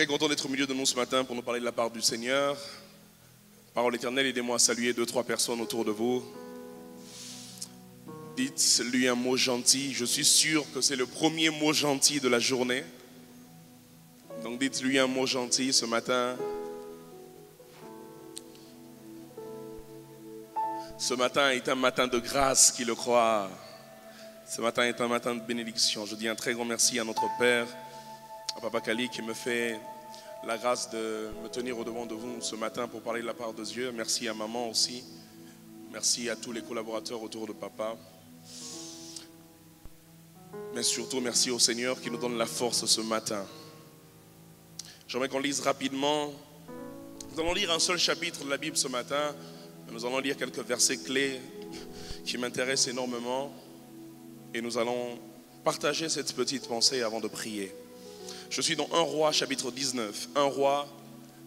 Très content d'être au milieu de nous ce matin pour nous parler de la part du Seigneur. Parole éternelle, aidez-moi à saluer 2-3 personnes autour de vous. Dites-lui un mot gentil. Je suis sûr que c'est le premier mot gentil de la journée. Donc dites-lui un mot gentil ce matin. Ce matin est un matin de grâce, qui le croit. Ce matin est un matin de bénédiction. Je dis un très grand merci à notre Père, à Papa Kali, qui me fait la grâce de me tenir au-devant de vous ce matin pour parler de la part de Dieu. Merci à maman aussi. Merci à tous les collaborateurs autour de Papa. Mais surtout, merci au Seigneur qui nous donne la force ce matin. J'aimerais qu'on lise rapidement. Nous allons lire un seul chapitre de la Bible ce matin. Nous allons lire quelques versets clés qui m'intéressent énormément. Et nous allons partager cette petite pensée avant de prier. Je suis dans 1 Roi chapitre 19. 1 Roi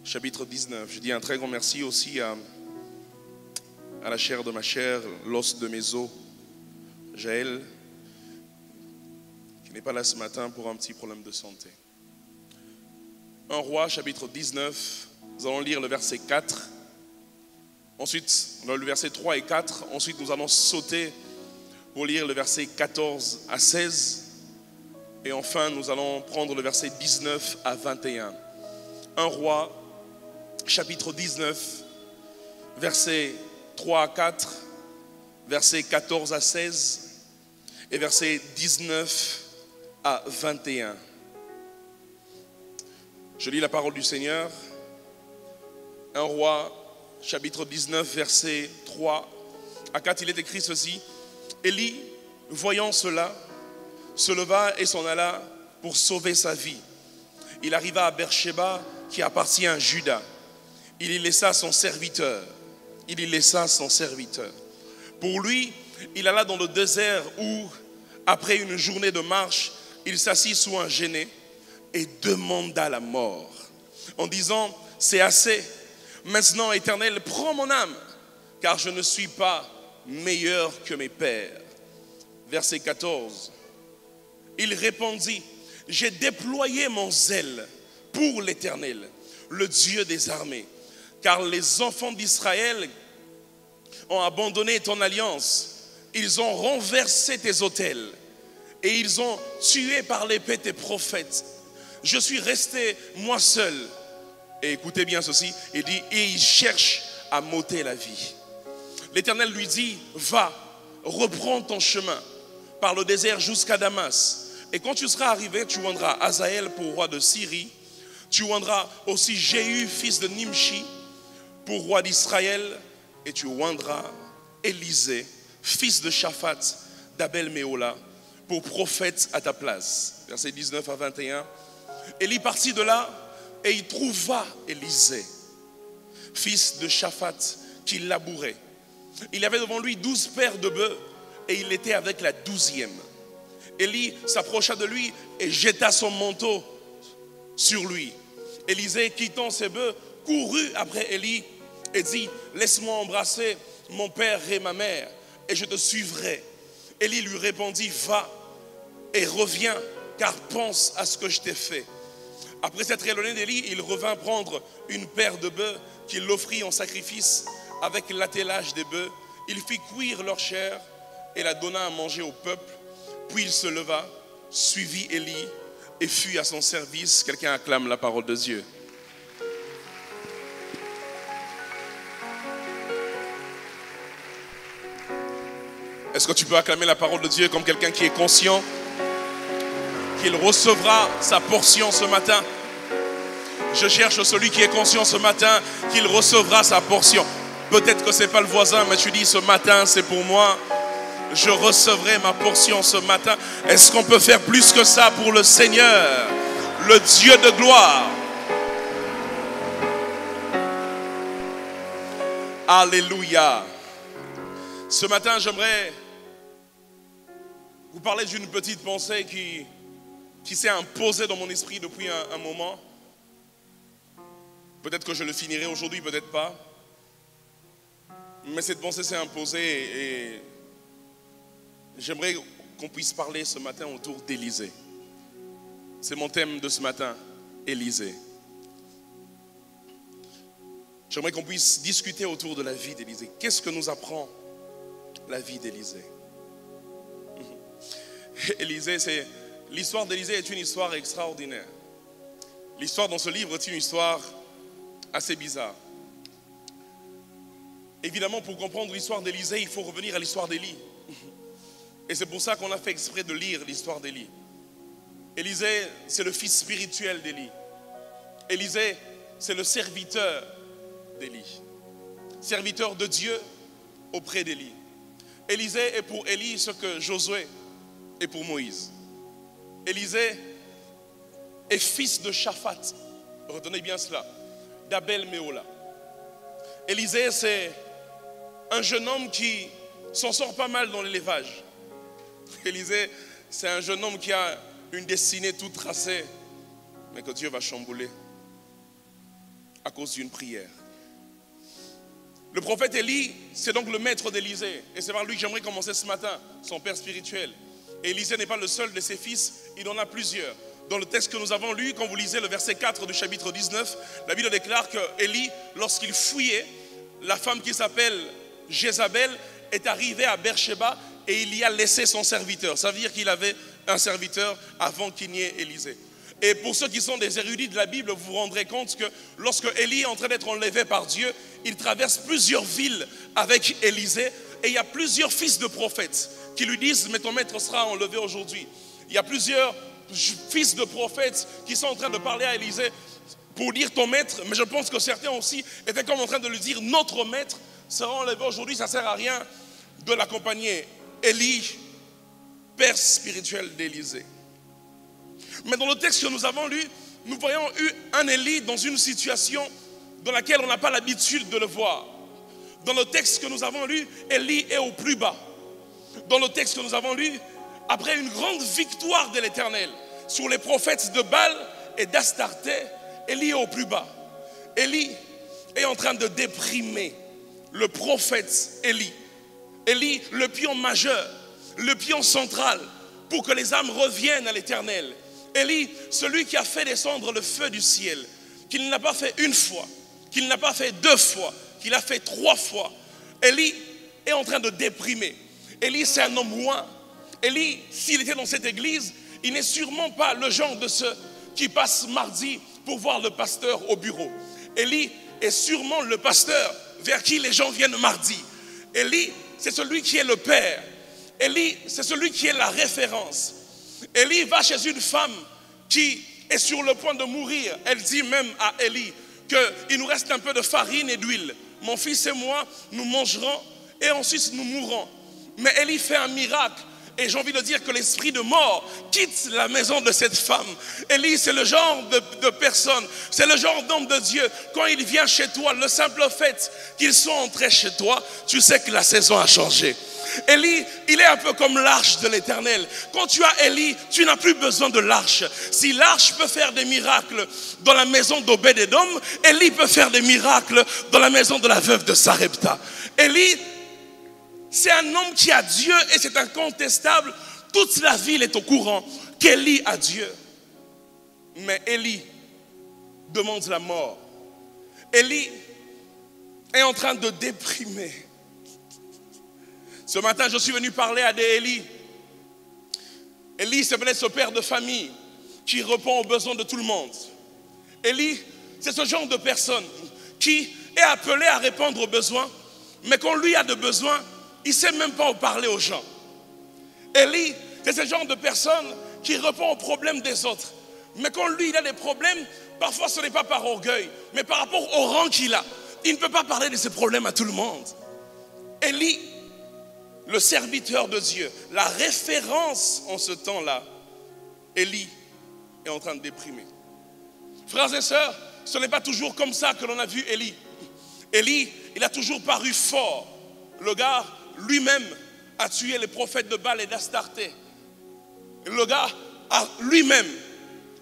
chapitre 19. Je dis un très grand merci aussi à la chair de ma chair, l'os de mes os, Jaël, qui n'est pas là ce matin pour un petit problème de santé. 1 Roi chapitre 19. Nous allons lire le verset 4. Ensuite, le verset 3 et 4. Ensuite, nous allons sauter pour lire le verset 14 à 16. Et enfin, nous allons prendre le verset 19 à 21. 1 Roi, chapitre 19, verset 3 à 4, verset 14 à 16 et verset 19 à 21. Je lis la parole du Seigneur. 1 Roi, chapitre 19, verset 3 à 4, il est écrit ceci. Élie, voyant cela, se leva et s'en alla pour sauver sa vie. Il arriva à Beersheba, qui appartient à Juda. Il y laissa son serviteur. Pour lui, il alla dans le désert où, après une journée de marche, il s'assit sous un genêt et demanda la mort, en disant, c'est assez. Maintenant, Éternel, prends mon âme, car je ne suis pas meilleur que mes pères. Verset 14. Il répondit, j'ai déployé mon zèle pour l'Éternel, le Dieu des armées, car les enfants d'Israël ont abandonné ton alliance, ils ont renversé tes autels et ils ont tué par l'épée tes prophètes. Je suis resté moi seul. Et écoutez bien ceci, il dit, et ils cherchent à m'ôter la vie. L'Éternel lui dit, va, reprends ton chemin par le désert jusqu'à Damas. Et quand tu seras arrivé, tu oindras Hazaël pour roi de Syrie. Tu oindras aussi Jéhu, fils de Nimshi, pour roi d'Israël. Et tu oindras Élisée, fils de Shaphat, d'Abel-Méhola, pour prophète à ta place. Versets 19 à 21. Élie partit de là et il trouva Élisée, fils de Shaphat, qui labourait. Il avait devant lui 12 paires de bœufs et il était avec la 12e. Élie s'approcha de lui et jeta son manteau sur lui. Élisée, quittant ses bœufs, courut après Élie et dit, laisse-moi embrasser mon père et ma mère et je te suivrai. Élie lui répondit, va et reviens, car pense à ce que je t'ai fait. Après s'être éloigné d'Élie, il revint prendre une paire de bœufs qu'il l'offrit en sacrifice avec l'attelage des bœufs. Il fit cuire leur chair et la donna à manger au peuple. Puis il se leva, suivit Élie et fut à son service. Quelqu'un acclame la parole de Dieu. Est-ce que tu peux acclamer la parole de Dieu comme quelqu'un qui est conscient qu'il recevra sa portion ce matin? Je cherche celui qui est conscient ce matin qu'il recevra sa portion. Peut-être que ce n'est pas le voisin, mais tu dis ce matin c'est pour moi. Je recevrai ma portion ce matin. Est-ce qu'on peut faire plus que ça pour le Seigneur, le Dieu de gloire? Alléluia. Ce matin, j'aimerais vous parler d'une petite pensée qui s'est imposée dans mon esprit depuis un moment. Peut-être que je le finirai aujourd'hui, peut-être pas. Mais cette pensée s'est imposée et j'aimerais qu'on puisse parler ce matin autour d'Élisée. C'est mon thème de ce matin, Élisée. J'aimerais qu'on puisse discuter autour de la vie d'Élisée. Qu'est-ce que nous apprend la vie d'Élisée? L'histoire d'Élisée est une histoire extraordinaire. L'histoire dans ce livre est une histoire assez bizarre. Évidemment, pour comprendre l'histoire d'Élisée, il faut revenir à l'histoire d'Élie. Et c'est pour ça qu'on a fait exprès de lire l'histoire d'Élie. Élisée, c'est le fils spirituel d'Élie. Élisée, c'est le serviteur d'Élie. Serviteur de Dieu auprès d'Élie. Élisée est pour Élie ce que Josué est pour Moïse. Élisée est fils de Shaphat. Retenez bien cela. D'Abel Méhola. Élisée, c'est un jeune homme qui s'en sort pas mal dans l'élevage. Élisée, c'est un jeune homme qui a une destinée toute tracée, mais que Dieu va chambouler à cause d'une prière. Le prophète Élie, c'est donc le maître d'Élisée. Et c'est par lui que j'aimerais commencer ce matin, son père spirituel. Et Élisée n'est pas le seul de ses fils, il en a plusieurs. Dans le texte que nous avons lu, quand vous lisez le verset 4 du chapitre 19, la Bible déclare que Élie, lorsqu'il fouillait, la femme qui s'appelle Jézabel est arrivée à Beersheba et il y a laissé son serviteur. Ça veut dire qu'il avait un serviteur avant qu'il n'y ait Élisée. Et pour ceux qui sont des érudits de la Bible, vous vous rendrez compte que lorsque Élie est en train d'être enlevé par Dieu, il traverse plusieurs villes avec Élisée et il y a plusieurs fils de prophètes qui lui disent « Mais ton maître sera enlevé aujourd'hui ». Il y a plusieurs fils de prophètes qui sont en train de parler à Élisée pour dire ton maître, mais je pense que certains aussi étaient comme en train de lui dire notre maître sera enlevé aujourd'hui, ça ne sert à rien de l'accompagner. Élie, père spirituel d'Élisée. Mais dans le texte que nous avons lu, nous voyons un Élie dans une situation dans laquelle on n'a pas l'habitude de le voir. Dans le texte que nous avons lu, Élie est au plus bas. Dans le texte que nous avons lu, après une grande victoire de l'Éternel sur les prophètes de Baal et d'Astarté, Élie est au plus bas. Élie est en train de déprimer le prophète Élie. Élie, le pion majeur, le pion central pour que les âmes reviennent à l'Éternel. Élie, celui qui a fait descendre le feu du ciel, qu'il n'a pas fait une fois, qu'il n'a pas fait deux fois, qu'il a fait 3 fois. Élie est en train de déprimer. Élie, c'est un homme loin. Élie, s'il était dans cette église, il n'est sûrement pas le genre de ceux qui passent mardi pour voir le pasteur au bureau. Élie est sûrement le pasteur vers qui les gens viennent mardi. Élie, c'est celui qui est le père. Élie, c'est celui qui est la référence. Élie va chez une femme qui est sur le point de mourir. Elle dit même à Élie qu'il nous reste un peu de farine et d'huile. Mon fils et moi, nous mangerons et ensuite nous mourrons. Mais Élie fait un miracle. Et j'ai envie de dire que l'esprit de mort quitte la maison de cette femme. Élie, c'est le genre de personne, c'est le genre d'homme de Dieu. Quand il vient chez toi, le simple fait qu'ils sont entrés chez toi, tu sais que la saison a changé. Élie, il est un peu comme l'arche de l'Éternel. Quand tu as Élie, tu n'as plus besoin de l'arche. Si l'arche peut faire des miracles dans la maison d'Obed-Édom, Élie peut faire des miracles dans la maison de la veuve de Sarepta. Élie, c'est un homme qui a Dieu et c'est incontestable. Toute la ville est au courant qu'Élie a Dieu. Mais Élie demande la mort. Élie est en train de déprimer. Ce matin, je suis venu parler à des Élie. Élie, c'est peut-être ce père de famille qui répond aux besoins de tout le monde. Élie, c'est ce genre de personne qui est appelé à répondre aux besoins, mais quand lui a de besoins, il ne sait même pas en parler aux gens. Élie, c'est ce genre de personne qui répond aux problèmes des autres. Mais quand lui, il a des problèmes, parfois ce n'est pas par orgueil, mais par rapport au rang qu'il a. Il ne peut pas parler de ses problèmes à tout le monde. Élie, le serviteur de Dieu, la référence en ce temps-là, Élie est en train de déprimer. Frères et sœurs, ce n'est pas toujours comme ça que l'on a vu Élie. Élie, il a toujours paru fort. Le gars, lui-même, a tué les prophètes de Baal et d'Astarté. Le gars, lui-même,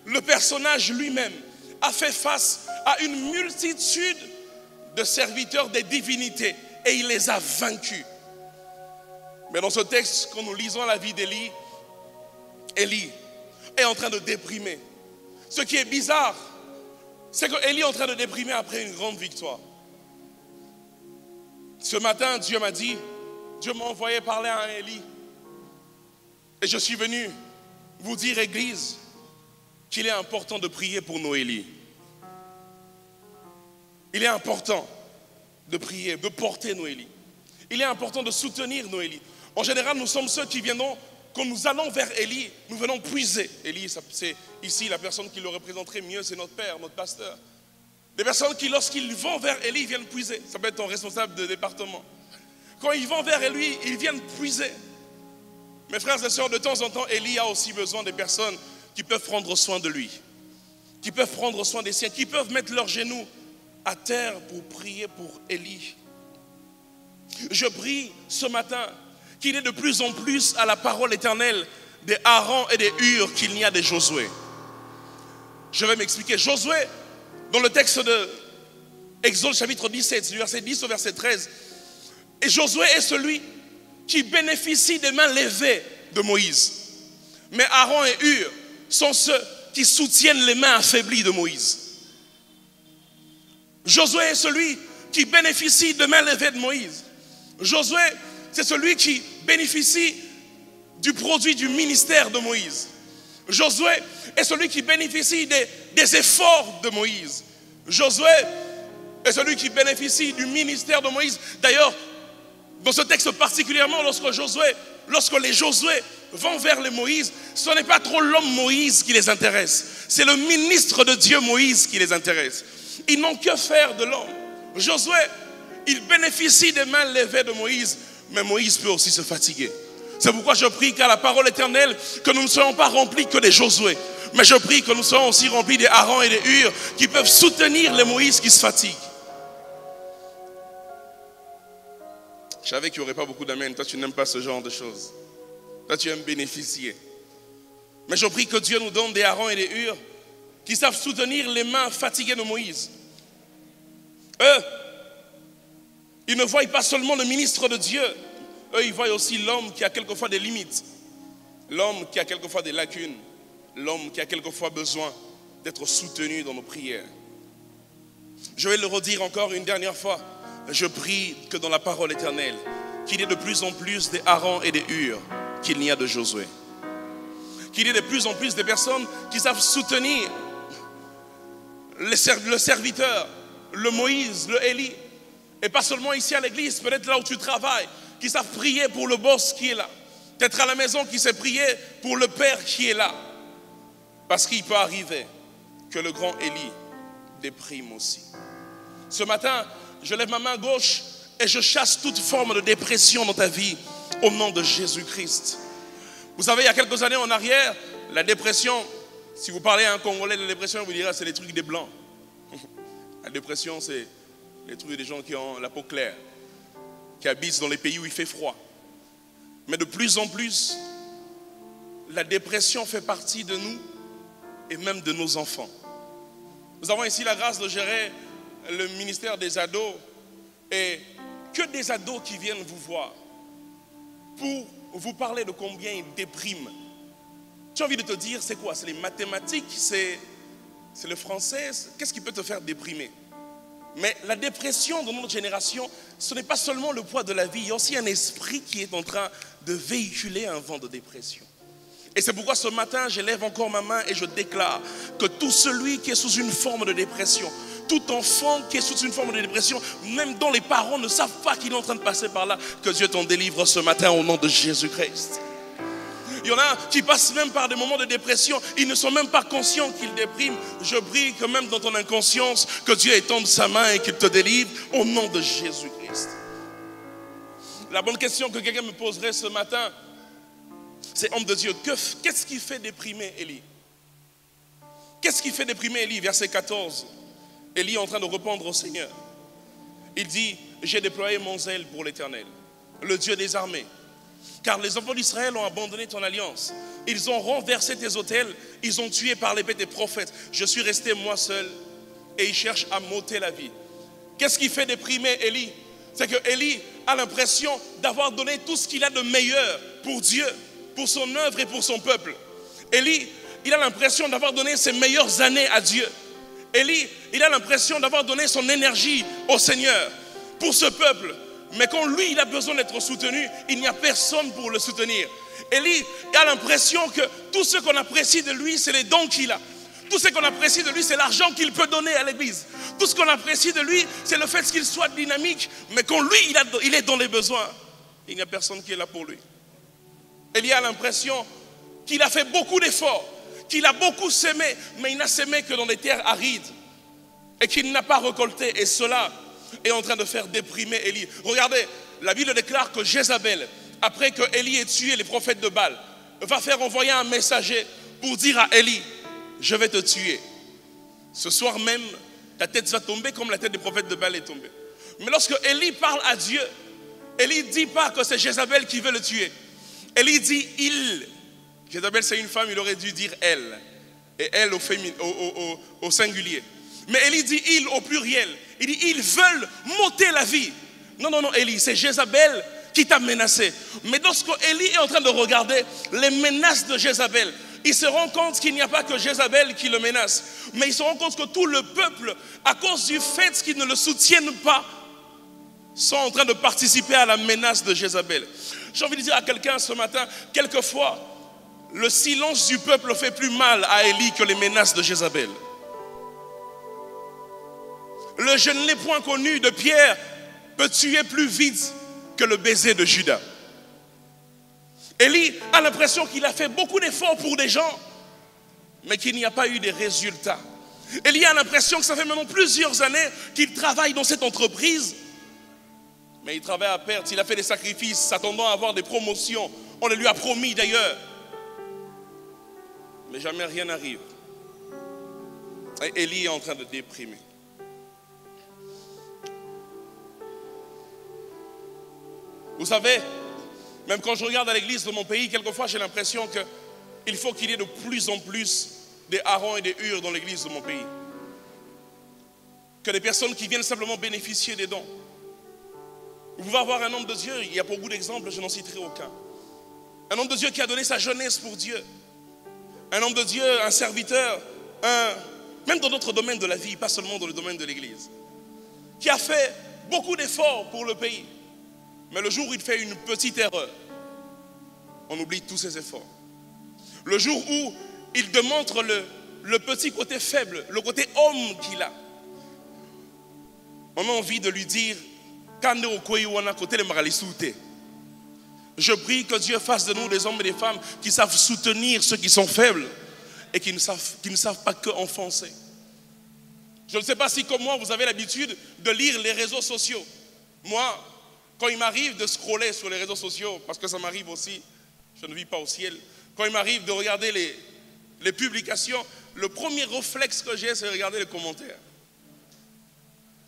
le personnage lui-même, a fait face à une multitude de serviteurs des divinités et il les a vaincus. Mais dans ce texte, quand nous lisons la vie d'Élie, Élie est en train de déprimer. Ce qui est bizarre, c'est que Élie est en train de déprimer après une grande victoire. Ce matin, Dieu m'a dit, Dieu m'a envoyé parler à un Élie. Et je suis venu vous dire, Église, qu'il est important de prier pour nos Élis. Il est important de prier, de porter nos Élis. Il est important de soutenir nos Élis. En général, nous sommes ceux qui viennent, quand nous allons vers Élie, nous venons puiser. Élie, c'est ici la personne qui le représenterait mieux, c'est notre père, notre pasteur. Des personnes qui, lorsqu'ils vont vers Élie, viennent puiser. Ça peut être ton responsable de département. Quand ils vont vers Élie, ils viennent puiser. Mes frères et sœurs, de temps en temps, Élie a aussi besoin des personnes qui peuvent prendre soin de lui, qui peuvent prendre soin des siens, qui peuvent mettre leurs genoux à terre pour prier pour Élie. Je prie ce matin qu'il y ait de plus en plus à la parole éternelle des Aaron et des Hur qu'il n'y a des Josué. Je vais m'expliquer. Josué, dans le texte de Exode chapitre 17, du verset 10 au verset 13, et Josué est celui qui bénéficie des mains levées de Moïse. Mais Aaron et Hur sont ceux qui soutiennent les mains affaiblies de Moïse. Josué est celui qui bénéficie des mains levées de Moïse. Josué, c'est celui qui bénéficie du produit du ministère de Moïse. Josué est celui qui bénéficie des efforts de Moïse. Josué est celui qui bénéficie du ministère de Moïse. D'ailleurs, dans ce texte particulièrement, lorsque les Josué vont vers les Moïse, ce n'est pas trop l'homme Moïse qui les intéresse. C'est le ministre de Dieu Moïse qui les intéresse. Ils n'ont que faire de l'homme. Josué, il bénéficie des mains levées de Moïse, mais Moïse peut aussi se fatiguer. C'est pourquoi je prie qu'à la parole éternelle, que nous ne soyons pas remplis que des Josué, mais je prie que nous soyons aussi remplis des Aaron et des Hur qui peuvent soutenir les Moïse qui se fatiguent. Je savais qu'il n'y aurait pas beaucoup d'amen. Toi, tu n'aimes pas ce genre de choses. Toi, tu aimes bénéficier. Mais je prie que Dieu nous donne des Aaron et des Hur qui savent soutenir les mains fatiguées de Moïse. Eux, ils ne voient pas seulement le ministre de Dieu. Eux, ils voient aussi l'homme qui a quelquefois des limites. L'homme qui a quelquefois des lacunes. L'homme qui a quelquefois besoin d'être soutenu dans nos prières. Je vais le redire encore une dernière fois. Je prie que dans la parole éternelle, qu'il y ait de plus en plus des Aaron et des Hur qu'il n'y a de Josué. Qu'il y ait de plus en plus de personnes qui savent soutenir le serviteur, le Moïse, le Élie. Et pas seulement ici à l'église, peut-être là où tu travailles, qui savent prier pour le boss qui est là. Peut-être à la maison qui sait prier pour le père qui est là. Parce qu'il peut arriver que le grand Élie déprime aussi. Ce matin, je lève ma main gauche et je chasse toute forme de dépression dans ta vie au nom de Jésus-Christ. Vous savez, il y a quelques années en arrière, la dépression, si vous parlez à un Congolais de la dépression, vous direz c'est les trucs des Blancs. La dépression, c'est les trucs des gens qui ont la peau claire, qui habitent dans les pays où il fait froid. Mais de plus en plus, la dépression fait partie de nous et même de nos enfants. Nous avons ici la grâce de gérer le ministère des ados et que des ados qui viennent vous voir pour vous parler de combien ils dépriment. J'ai envie de te dire, c'est quoi? C'est les mathématiques, c'est le français. Qu'est-ce qui peut te faire déprimer? Mais la dépression de notre génération, ce n'est pas seulement le poids de la vie, il y a aussi un esprit qui est en train de véhiculer un vent de dépression. Et c'est pourquoi ce matin, je lève encore ma main et je déclare que tout celui qui est sous une forme de dépression, tout enfant qui est sous une forme de dépression, même dont les parents ne savent pas qu'il est en train de passer par là, que Dieu t'en délivre ce matin au nom de Jésus-Christ. Il y en a qui passent même par des moments de dépression, ils ne sont même pas conscients qu'ils dépriment. Je prie que même dans ton inconscience, que Dieu étende sa main et qu'il te délivre au nom de Jésus-Christ. La bonne question que quelqu'un me poserait ce matin, c'est homme de Dieu, qu'est-ce qui fait déprimer Élie? Qu'est-ce qui fait déprimer Élie? Verset 14. Élie est en train de répondre au Seigneur. Il dit, j'ai déployé mon zèle pour l'Éternel, le Dieu des armées. Car les enfants d'Israël ont abandonné ton alliance. Ils ont renversé tes autels. Ils ont tué par l'épée tes prophètes. Je suis resté moi seul et ils cherchent à m'ôter la vie. Qu'est-ce qui fait déprimer Élie? C'est que Élie a l'impression d'avoir donné tout ce qu'il a de meilleur pour Dieu, pour son œuvre et pour son peuple. Élie, il a l'impression d'avoir donné ses meilleures années à Dieu. Élie, il a l'impression d'avoir donné son énergie au Seigneur, pour ce peuple. Mais quand lui, il a besoin d'être soutenu, il n'y a personne pour le soutenir. Élie a l'impression que tout ce qu'on apprécie de lui, c'est les dons qu'il a. Tout ce qu'on apprécie de lui, c'est l'argent qu'il peut donner à l'église. Tout ce qu'on apprécie de lui, c'est le fait qu'il soit dynamique. Mais quand lui, il est dans les besoins, il n'y a personne qui est là pour lui. Élie a l'impression qu'il a fait beaucoup d'efforts, qu'il a beaucoup sémé, mais il n'a sémé que dans des terres arides et qu'il n'a pas récolté. Et cela est en train de faire déprimer Élie. Regardez, la Bible déclare que Jézabel, après que Élie ait tué les prophètes de Baal, va faire envoyer un messager pour dire à Élie, je vais te tuer. Ce soir même, ta tête va tomber comme la tête des prophètes de Baal est tombée. Mais lorsque Élie parle à Dieu, Élie ne dit pas que c'est Jézabel qui veut le tuer. Élie dit il. Jézabel c'est une femme, il aurait dû dire elle. Et elle au singulier. Mais Élie dit il au pluriel. Il dit ils veulent m'ôter la vie. Non, non, non, Élie, c'est Jézabel qui t'a menacé. Mais lorsque Élie est en train de regarder les menaces de Jézabel, il se rend compte qu'il n'y a pas que Jézabel qui le menace, mais il se rend compte que tout le peuple, à cause du fait qu'ils ne le soutiennent pas, sont en train de participer à la menace de Jézabel. J'ai envie de dire à quelqu'un ce matin, quelquefois, le silence du peuple fait plus mal à Élie que les menaces de Jézabel. Le je ne l'ai point connu de Pierre peut tuer plus vite que le baiser de Judas. Élie a l'impression qu'il a fait beaucoup d'efforts pour des gens, mais qu'il n'y a pas eu de résultats. Élie a l'impression que ça fait maintenant plusieurs années qu'il travaille dans cette entreprise, mais il travaille à perte. Il a fait des sacrifices, s'attendant à avoir des promotions. On le lui a promis d'ailleurs. Mais jamais rien n'arrive. Et Élie est en train de déprimer. Vous savez, même quand je regarde à l'église de mon pays, quelquefois j'ai l'impression qu'il faut qu'il y ait de plus en plus des Aaron et des Hur dans l'église de mon pays. Que des personnes qui viennent simplement bénéficier des dons. Vous pouvez avoir un homme de Dieu, il y a beaucoup d'exemples, je n'en citerai aucun. Un homme de Dieu qui a donné sa jeunesse pour Dieu. Un homme de Dieu, un serviteur, même dans d'autres domaines de la vie, pas seulement dans le domaine de l'église. Qui a fait beaucoup d'efforts pour le pays. Mais le jour où il fait une petite erreur, on oublie tous ses efforts. Le jour où il démontre le petit côté faible, le côté homme qu'il a, on a envie de lui dire, je prie que Dieu fasse de nous des hommes et des femmes qui savent soutenir ceux qui sont faibles et qui ne savent pas que enfoncer. Je ne sais pas si comme moi vous avez l'habitude de lire les réseaux sociaux. Moi, quand il m'arrive de scroller sur les réseaux sociaux, parce que ça m'arrive aussi, je ne vis pas au ciel, quand il m'arrive de regarder les publications, le premier réflexe que j'ai, c'est de regarder les commentaires.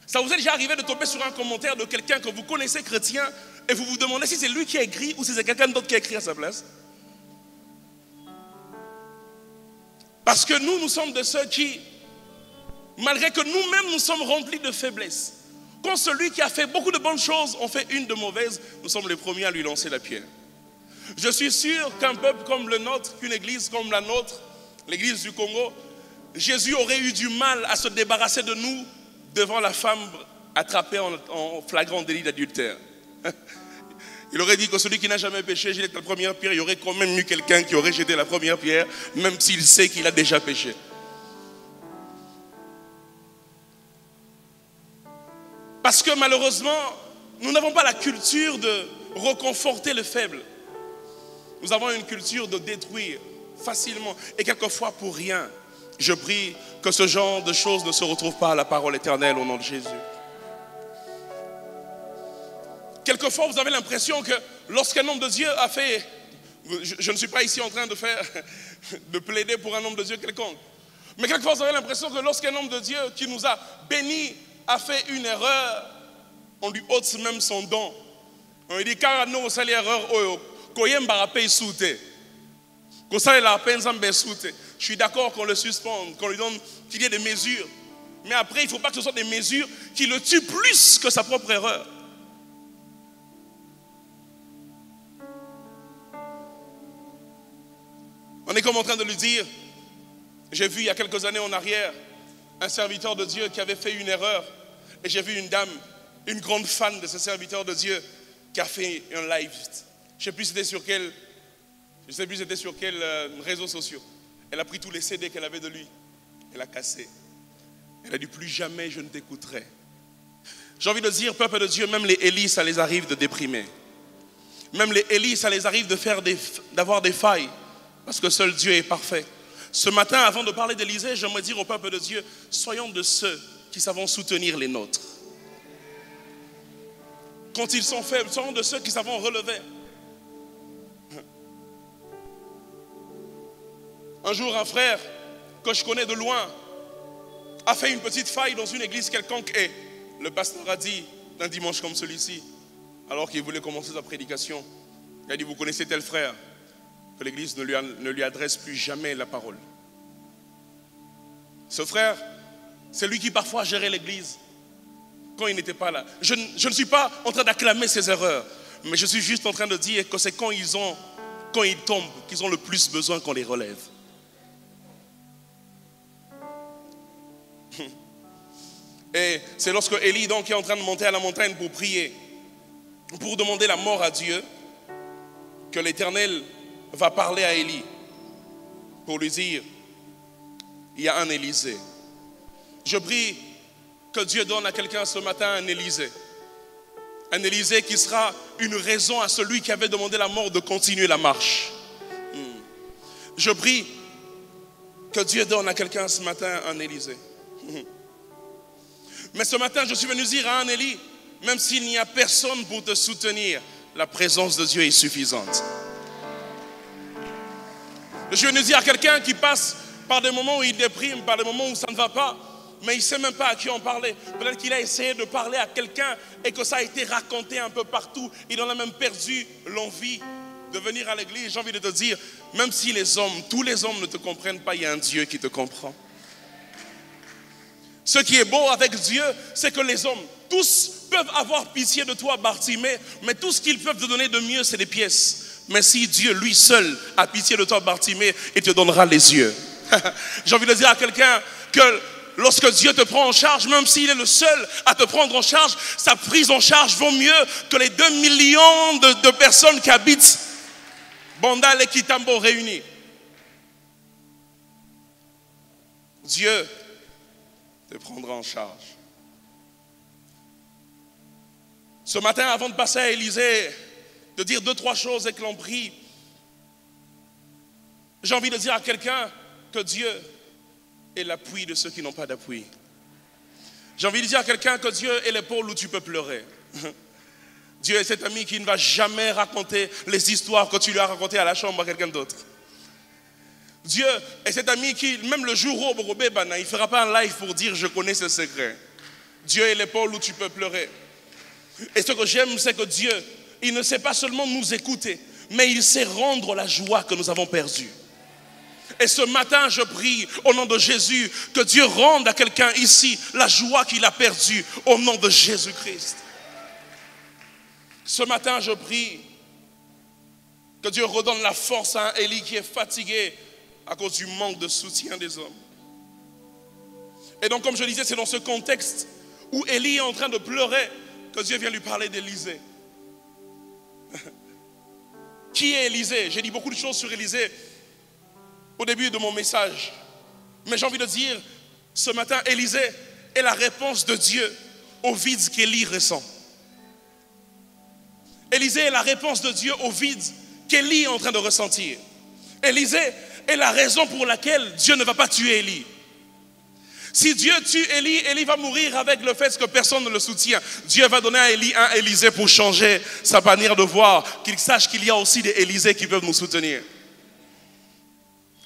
Ça vous est déjà arrivé de tomber sur un commentaire de quelqu'un que vous connaissez chrétien et vous vous demandez si c'est lui qui a écrit ou si c'est quelqu'un d'autre qui a écrit à sa place? Parce que nous sommes de ceux qui, malgré que nous-mêmes nous sommes remplis de faiblesses, quand celui qui a fait beaucoup de bonnes choses en fait une de mauvaises, nous sommes les premiers à lui lancer la pierre. Je suis sûr qu'un peuple comme le nôtre, qu'une église comme la nôtre, l'église du Congo, Jésus aurait eu du mal à se débarrasser de nous devant la femme attrapée en flagrant délit d'adultère. Il aurait dit que celui qui n'a jamais péché jette la première pierre. Il y aurait quand même eu quelqu'un qui aurait jeté la première pierre, même s'il sait qu'il a déjà péché. Parce que malheureusement, nous n'avons pas la culture de reconforter le faible. Nous avons une culture de détruire facilement et quelquefois pour rien. Je prie que ce genre de choses ne se retrouve pas à la parole éternelle au nom de Jésus. Quelquefois, vous avez l'impression que lorsqu'un homme de Dieu a fait... Je ne suis pas ici en train de plaider pour un homme de Dieu quelconque. Mais quelquefois, vous avez l'impression que lorsqu'un homme de Dieu qui nous a bénis a fait une erreur, on lui ôte même son don. On lui dit, car nous, on s'est erreur, je suis d'accord qu'on le suspende, qu'on lui donne, qu'il y ait des mesures. Mais après, il ne faut pas que ce soit des mesures qui le tuent plus que sa propre erreur. On est comme en train de lui dire, j'ai vu il y a quelques années en arrière, un serviteur de Dieu qui avait fait une erreur. Et j'ai vu une dame une grande fan de ce serviteur de Dieu qui a fait un live. Je ne sais plus c'était sur quel, réseau social. Elle a pris tous les CD qu'elle avait de lui. Elle a cassé. Elle a dit plus jamais je ne t'écouterai. J'ai envie de dire, peuple de Dieu, même les Élie, ça les arrive de déprimer. Même les Élie, ça les arrive d'avoir des failles. Parce que seul Dieu est parfait. Ce matin, avant de parler d'Élysée, j'aimerais dire au peuple de Dieu, soyons de ceux qui savons soutenir les nôtres. Quand ils sont faibles, soyons de ceux qui savons relever. Un jour, un frère que je connais de loin a fait une petite faille dans une église quelconque et le pasteur a dit, d'un dimanche comme celui-ci, alors qu'il voulait commencer sa prédication, il a dit, vous connaissez tel frère, que l'église ne lui adresse plus jamais la parole. Ce frère, c'est lui qui parfois gérait l'église quand il n'était pas là. Je ne suis pas en train d'acclamer ses erreurs, mais je suis juste en train de dire que c'est quand ils tombent qu'ils ont le plus besoin qu'on les relève. Et c'est lorsque Élie donc est en train de monter à la montagne pour prier, pour demander la mort à Dieu, que l'Éternel va parler à Élie pour lui dire, il y a un Élysée. Je prie que Dieu donne à quelqu'un ce matin un Élysée. Un Élysée qui sera une raison à celui qui avait demandé la mort de continuer la marche. Je prie que Dieu donne à quelqu'un ce matin un Élysée. Mais ce matin, je suis venu dire à un Élie, même s'il n'y a personne pour te soutenir, la présence de Dieu est suffisante. Je suis venu dire à quelqu'un qui passe par des moments où il déprime, par des moments où ça ne va pas, mais il ne sait même pas à qui en parler. Peut-être qu'il a essayé de parler à quelqu'un et que ça a été raconté un peu partout. Il en a même perdu l'envie de venir à l'église. J'ai envie de te dire, même si tous les hommes ne te comprennent pas, il y a un Dieu qui te comprend. Ce qui est beau avec Dieu, c'est que les hommes, tous peuvent avoir pitié de toi, Bartimée, mais tout ce qu'ils peuvent te donner de mieux, c'est des pièces. Mais si Dieu, lui seul, a pitié de toi, Bartimée, il te donnera les yeux. J'ai envie de dire à quelqu'un que lorsque Dieu te prend en charge, même s'il est le seul à te prendre en charge, sa prise en charge vaut mieux que les 2 millions de personnes qui habitent Bandal et Kitambo réunis. Dieu te prendra en charge. Ce matin, avant de passer à Élysée, de dire 2-3 choses et que l'on prie, j'ai envie de dire à quelqu'un que Dieu est l'appui de ceux qui n'ont pas d'appui. J'ai envie de dire à quelqu'un que Dieu est l'épaule où tu peux pleurer. Dieu est cet ami qui ne va jamais raconter les histoires que tu lui as racontées à la chambre à quelqu'un d'autre. Dieu est cet ami qui, même le jour où il ne fera pas un live pour dire je connais ce secret. Dieu est l'épaule où tu peux pleurer. Et ce que j'aime, c'est que Dieu, il ne sait pas seulement nous écouter, mais il sait rendre la joie que nous avons perdue. Et ce matin, je prie au nom de Jésus que Dieu rende à quelqu'un ici la joie qu'il a perdue au nom de Jésus-Christ. Ce matin, je prie que Dieu redonne la force à un Élie qui est fatigué à cause du manque de soutien des hommes. Et donc, comme je disais, c'est dans ce contexte où Élie est en train de pleurer que Dieu vient lui parler d'Élysée. Qui est Élysée? J'ai dit beaucoup de choses sur Élysée au début de mon message. Mais j'ai envie de dire, ce matin, Élysée est la réponse de Dieu au vide qu'Élie ressent. Élysée est la réponse de Dieu au vide qu'Élie est en train de ressentir. Élysée est la raison pour laquelle Dieu ne va pas tuer Élie. Si Dieu tue Élie, Élie va mourir avec le fait que personne ne le soutient. Dieu va donner à Élie un Élysée pour changer sa manière de voir, qu'il sache qu'il y a aussi des Élysées qui peuvent nous soutenir.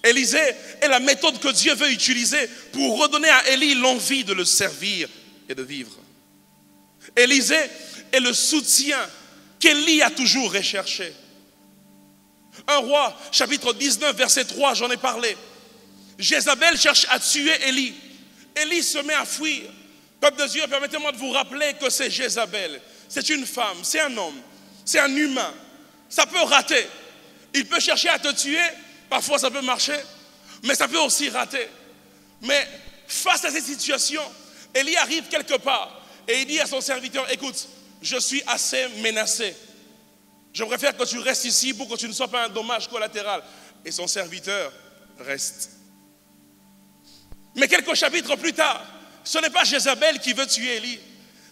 Élysée est la méthode que Dieu veut utiliser pour redonner à Élie l'envie de le servir et de vivre. Élysée est le soutien qu'Élie a toujours recherché. 1 Roi, chapitre 19, verset 3, j'en ai parlé. Jézabel cherche à tuer Élie. Élie se met à fuir. Peuple de Dieu, permettez-moi de vous rappeler que c'est Jézabel. C'est une femme, c'est un homme, c'est un humain. Ça peut rater. Il peut chercher à te tuer, parfois ça peut marcher, mais ça peut aussi rater. Mais face à cette situation, Élie arrive quelque part. Et il dit à son serviteur, écoute, je suis assez menacé. Je préfère que tu restes ici pour que tu ne sois pas un dommage collatéral. Et son serviteur reste. Mais quelques chapitres plus tard, ce n'est pas Jézabel qui veut tuer Élie.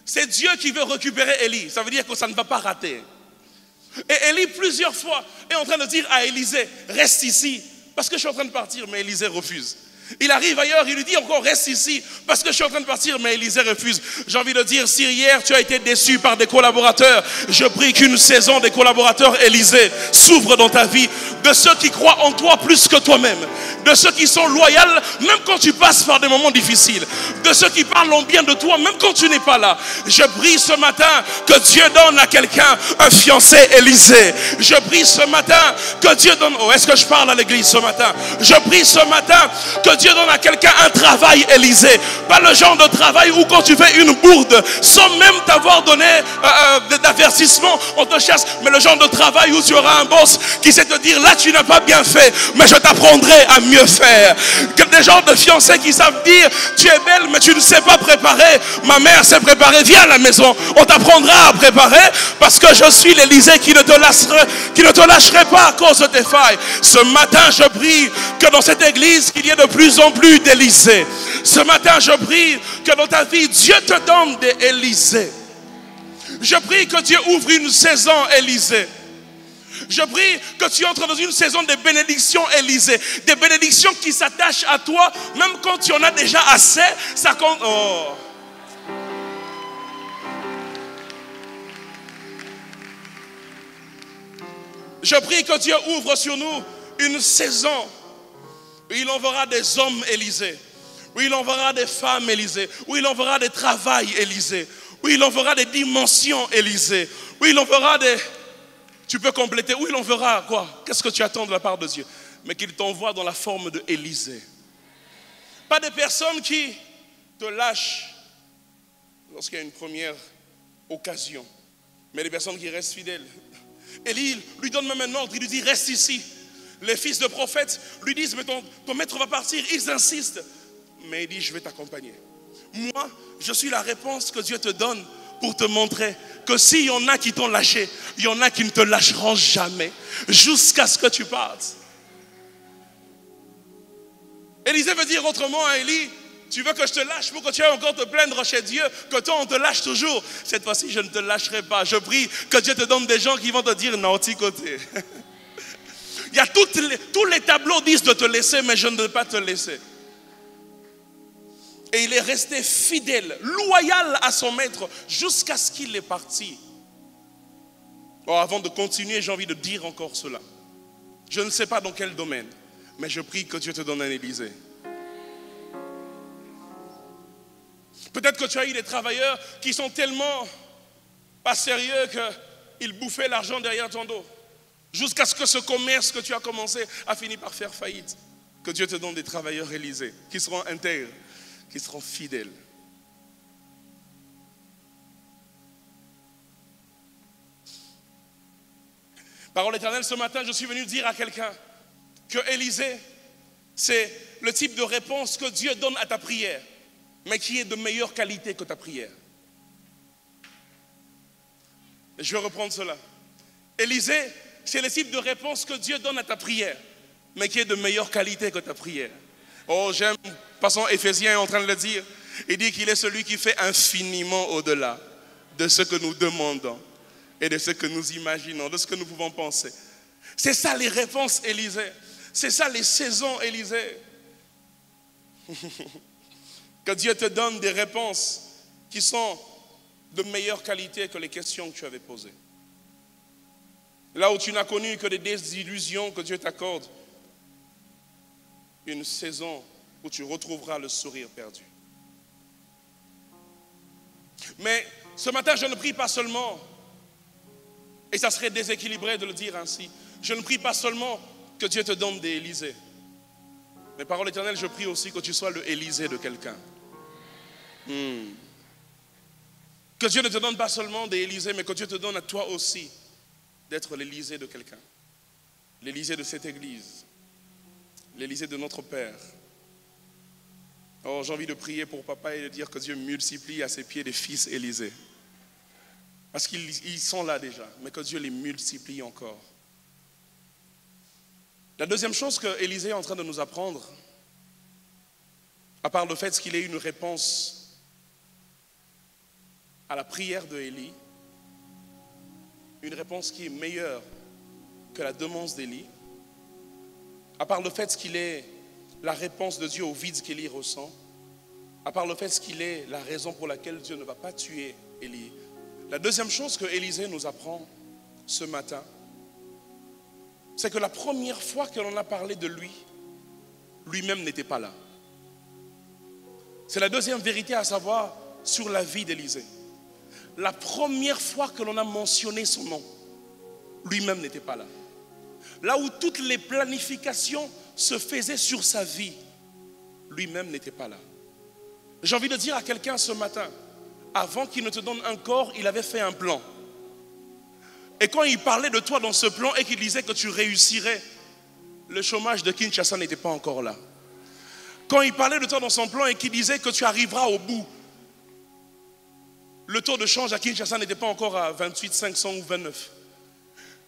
C'est Dieu qui veut récupérer Élie. Ça veut dire que ça ne va pas rater. Et Élie, plusieurs fois, est en train de dire à Élisée, reste ici, parce que je suis en train de partir, mais Élisée refuse. Il arrive ailleurs, il lui dit encore, reste ici, parce que je suis en train de partir, mais Élisée refuse. J'ai envie de dire, si hier tu as été déçu par des collaborateurs, je prie qu'une saison des collaborateurs Élisée s'ouvre dans ta vie, de ceux qui croient en toi plus que toi-même, de ceux qui sont loyaux, même quand tu passes par des moments difficiles, de ceux qui parlent en bien de toi, même quand tu n'es pas là. Je prie ce matin que Dieu donne à quelqu'un un fiancé Élisée. Je prie ce matin que Dieu donne, oh, est-ce que je parle à l'église ce matin? Je prie ce matin que Dieu donne à quelqu'un un travail Élisée. Pas le genre de travail où quand tu fais une bourde, sans même t'avoir donné d'avertissement, on te chasse. Mais le genre de travail où tu auras un boss qui sait te dire, là tu n'as pas bien fait, mais je t'apprendrai à mieux faire. Que des genres de fiancés qui savent dire, tu es belle mais tu ne sais pas préparer. Ma mère s'est préparée, viens à la maison, on t'apprendra à préparer, parce que je suis l'Élysée qui ne te lâcherai pas à cause de tes failles. Ce matin je prie que dans cette église qu'il y ait de plus en plus d'Élysée. Ce matin je prie que dans ta vie Dieu te donne des Élysées. Je prie que Dieu ouvre une saison Élysée. Je prie que tu entres dans une saison de bénédictions Élysée. Des bénédictions qui s'attachent à toi, même quand tu en as déjà assez, ça compte. Oh. Je prie que Dieu ouvre sur nous une saison où il enverra des hommes Élysée, où il enverra des femmes Élysée, où il enverra des travails Élysée, où il enverra des dimensions Élysée, où il enverra des... Tu peux compléter, où il enverra quoi? Qu'est-ce que tu attends de la part de Dieu? Mais qu'il t'envoie dans la forme de Élysée. Pas des personnes qui te lâchent lorsqu'il y a une première occasion, mais des personnes qui restent fidèles. Élie lui donne même un ordre, il lui dit reste ici. Les fils de prophètes lui disent mais ton maître va partir, ils insistent. Mais il dit je vais t'accompagner. Moi, je suis la réponse que Dieu te donne pour te montrer que s'il y en a qui t'ont lâché, il y en a qui ne te lâcheront jamais jusqu'à ce que tu partes. Élisée veut dire autrement à Élie, tu veux que je te lâche pour que tu ailles encore te plaindre chez Dieu, que toi on te lâche toujours. Cette fois-ci je ne te lâcherai pas. Je prie que Dieu te donne des gens qui vont te dire non, petit côté. Il y a tous les tableaux disent de te laisser, mais je ne veux pas te laisser. Et il est resté fidèle, loyal à son maître jusqu'à ce qu'il est parti. Bon, avant de continuer, j'ai envie de dire encore cela. Je ne sais pas dans quel domaine, mais je prie que Dieu te donne un Élysée. Peut-être que tu as eu des travailleurs qui sont tellement pas sérieux qu'ils bouffaient l'argent derrière ton dos. Jusqu'à ce que ce commerce que tu as commencé a fini par faire faillite. Que Dieu te donne des travailleurs Élysée, qui seront intègres, qui seront fidèles. Parole éternelle, ce matin, je suis venu dire à quelqu'un que Élysée, c'est le type de réponse que Dieu donne à ta prière, mais qui est de meilleure qualité que ta prière. Je vais reprendre cela. Élysée, c'est le type de réponse que Dieu donne à ta prière, mais qui est de meilleure qualité que ta prière. Oh, j'aime, passons Éphésiens est en train de le dire. Il dit qu'il est celui qui fait infiniment au-delà de ce que nous demandons et de ce que nous imaginons, de ce que nous pouvons penser. C'est ça les réponses Élysée. C'est ça les saisons Élysée. Que Dieu te donne des réponses qui sont de meilleure qualité que les questions que tu avais posées. Là où tu n'as connu que des désillusions, que Dieu t'accorde une saison où tu retrouveras le sourire perdu. Mais ce matin, je ne prie pas seulement, et ça serait déséquilibré de le dire ainsi, je ne prie pas seulement que Dieu te donne des Élysées. Mais parole éternelle, je prie aussi que tu sois le Élysée de quelqu'un. Que Dieu ne te donne pas seulement des Élysées, mais que Dieu te donne à toi aussi d'être l'Élysée de quelqu'un. L'Élysée de cette église. L'Élysée de notre Père. Alors j'ai envie de prier pour papa et de dire que Dieu multiplie à ses pieds des fils Élisée. Parce qu'ils sont là déjà, mais que Dieu les multiplie encore. La deuxième chose que Élisée est en train de nous apprendre, à part le fait qu'il ait une réponse à la prière de Élie, une réponse qui est meilleure que la demande d'Élie, à part le fait qu'il ait la réponse de Dieu au vide qu'Élie ressent, à part le fait qu'il ait la raison pour laquelle Dieu ne va pas tuer Élie. La deuxième chose que Élisée nous apprend ce matin, c'est que la première fois que l'on a parlé de lui, lui-même n'était pas là. C'est la deuxième vérité à savoir sur la vie d'Élisée. La première fois que l'on a mentionné son nom, lui-même n'était pas là. Là où toutes les planifications se faisaient sur sa vie, lui-même n'était pas là. J'ai envie de dire à quelqu'un ce matin, avant qu'il ne te donne un corps, il avait fait un plan. Et quand il parlait de toi dans ce plan et qu'il disait que tu réussirais, le chômage de Kinshasa n'était pas encore là. Quand il parlait de toi dans son plan et qu'il disait que tu arriveras au bout, le taux de change à Kinshasa n'était pas encore à 28 500 ou 29.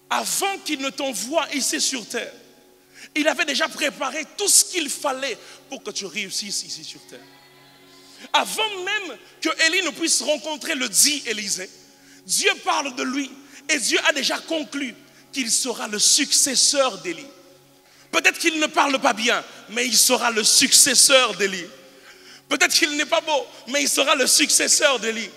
Avant qu'il ne t'envoie ici sur terre, il avait déjà préparé tout ce qu'il fallait pour que tu réussisses ici sur terre. Avant même que Élie ne puisse rencontrer le dit Élisée, Dieu parle de lui et Dieu a déjà conclu qu'il sera le successeur d'Élie. Peut-être qu'il ne parle pas bien, mais il sera le successeur d'Élie. Peut-être qu'il n'est pas beau, mais il sera le successeur d'Élie.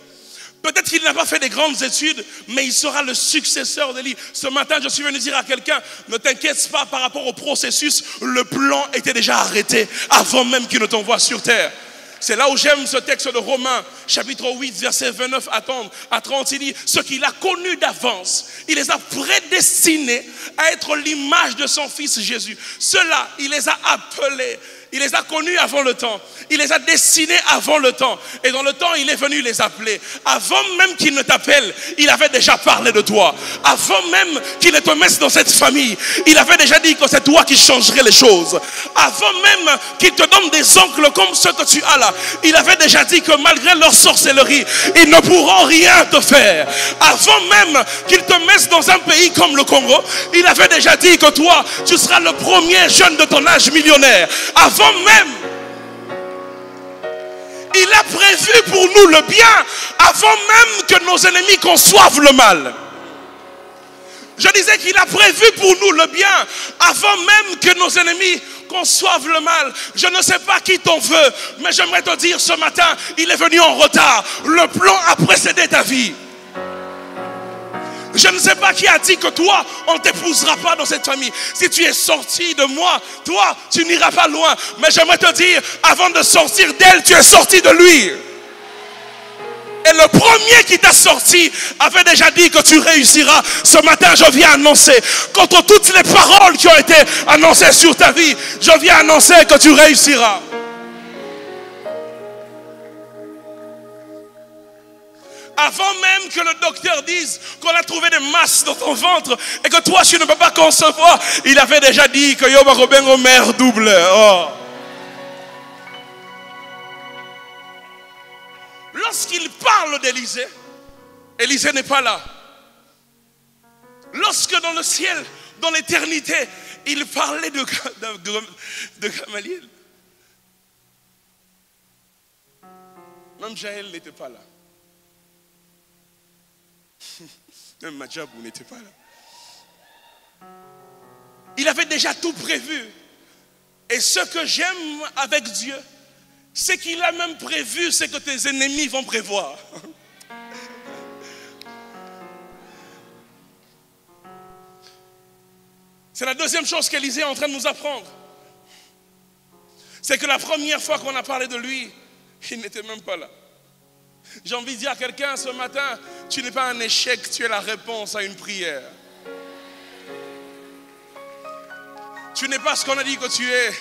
Peut-être qu'il n'a pas fait des grandes études, mais il sera le successeur d'Élie. Ce matin, je suis venu dire à quelqu'un, ne t'inquiète pas par rapport au processus, le plan était déjà arrêté avant même qu'il ne t'envoie sur terre. C'est là où j'aime ce texte de Romains, chapitre 8, verset 29 à 30. Il dit, ce qu'il a connu d'avance, il les a prédestinés à être l'image de son fils Jésus. Ceux-là, il les a appelés. Il les a connus avant le temps. Il les a destinés avant le temps. Et dans le temps, il est venu les appeler. Avant même qu'il ne t'appelle, il avait déjà parlé de toi. Avant même qu'il ne te mette dans cette famille, il avait déjà dit que c'est toi qui changerais les choses. Avant même qu'il te donne des oncles comme ceux que tu as là, il avait déjà dit que malgré leur sorcellerie, ils ne pourront rien te faire. Avant même qu'il te mette dans un pays comme le Congo, il avait déjà dit que toi, tu seras le premier jeune de ton âge millionnaire. Avant même, il a prévu pour nous le bien avant même que nos ennemis conçoivent le mal. Je disais qu'il a prévu pour nous le bien avant même que nos ennemis conçoivent le mal. Je ne sais pas qui t'en veut, mais j'aimerais te dire ce matin, il est venu en retard. Le plan a précédé ta vie. Je ne sais pas qui a dit que toi, on ne t'épousera pas dans cette famille. Si tu es sorti de moi, toi, tu n'iras pas loin. Mais j'aimerais te dire, avant de sortir d'elle, tu es sorti de lui. Et le premier qui t'a sorti avait déjà dit que tu réussiras. Ce matin, je viens annoncer, contre toutes les paroles qui ont été annoncées sur ta vie, je viens annoncer que tu réussiras. Avant même que le docteur dise qu'on a trouvé des masses dans ton ventre et que toi tu ne peux pas concevoir, il avait déjà dit que Yoba Robengo mère double. Oh. Lorsqu'il parle d'Élisée, Élisée n'est pas là. Lorsque dans le ciel, dans l'éternité, il parlait de Gamaliel, même Jaël n'était pas là. Même Madjabou n'était pas là. Il avait déjà tout prévu. Et ce que j'aime avec Dieu, c'est qu'il a même prévu ce que tes ennemis vont prévoir. C'est la deuxième chose qu'Élisée est en train de nous apprendre. C'est que la première fois qu'on a parlé de lui, il n'était même pas là. J'ai envie de dire à quelqu'un ce matin, tu n'es pas un échec, tu es la réponse à une prière. Tu n'es pas ce qu'on a dit que tu es.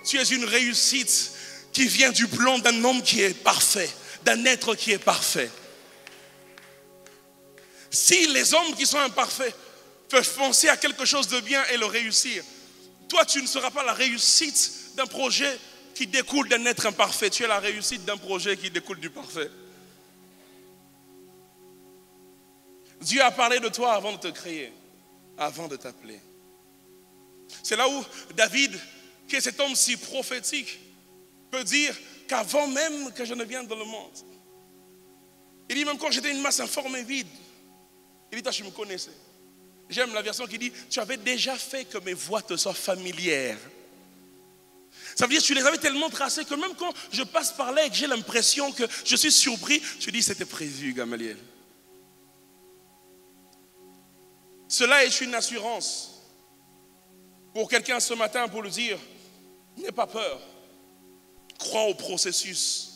Tu es une réussite qui vient du plan d'un homme qui est parfait, d'un être qui est parfait. Si les hommes qui sont imparfaits peuvent penser à quelque chose de bien et le réussir, toi tu ne seras pas la réussite d'un projet qui découle d'un être imparfait. Tu es la réussite d'un projet qui découle du parfait. Dieu a parlé de toi avant de te créer, avant de t'appeler. C'est là où David, qui est cet homme si prophétique, peut dire qu'avant même que je ne vienne dans le monde, il dit même quand j'étais une masse informe et vide, il dit toi je me connaissais. J'aime la version qui dit tu avais déjà fait que mes voies te soient familières. Ça veut dire que tu les avais tellement tracées que même quand je passe par là et que j'ai l'impression que je suis surpris, tu dis c'était prévu Gamaliel. Cela est une assurance pour quelqu'un ce matin pour lui dire n'aie pas peur, crois au processus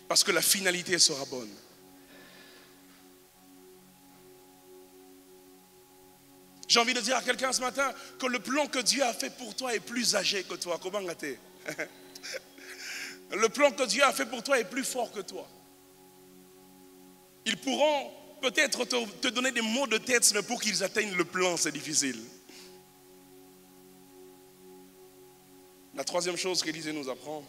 parce que la finalité sera bonne. J'ai envie de dire à quelqu'un ce matin que le plan que Dieu a fait pour toi est plus âgé que toi. Comment gâter? Le plan que Dieu a fait pour toi est plus fort que toi. Ils pourront peut-être te donner des mots de tête, mais pour qu'ils atteignent le plan, c'est difficile. La troisième chose qu'Élisée nous apprend,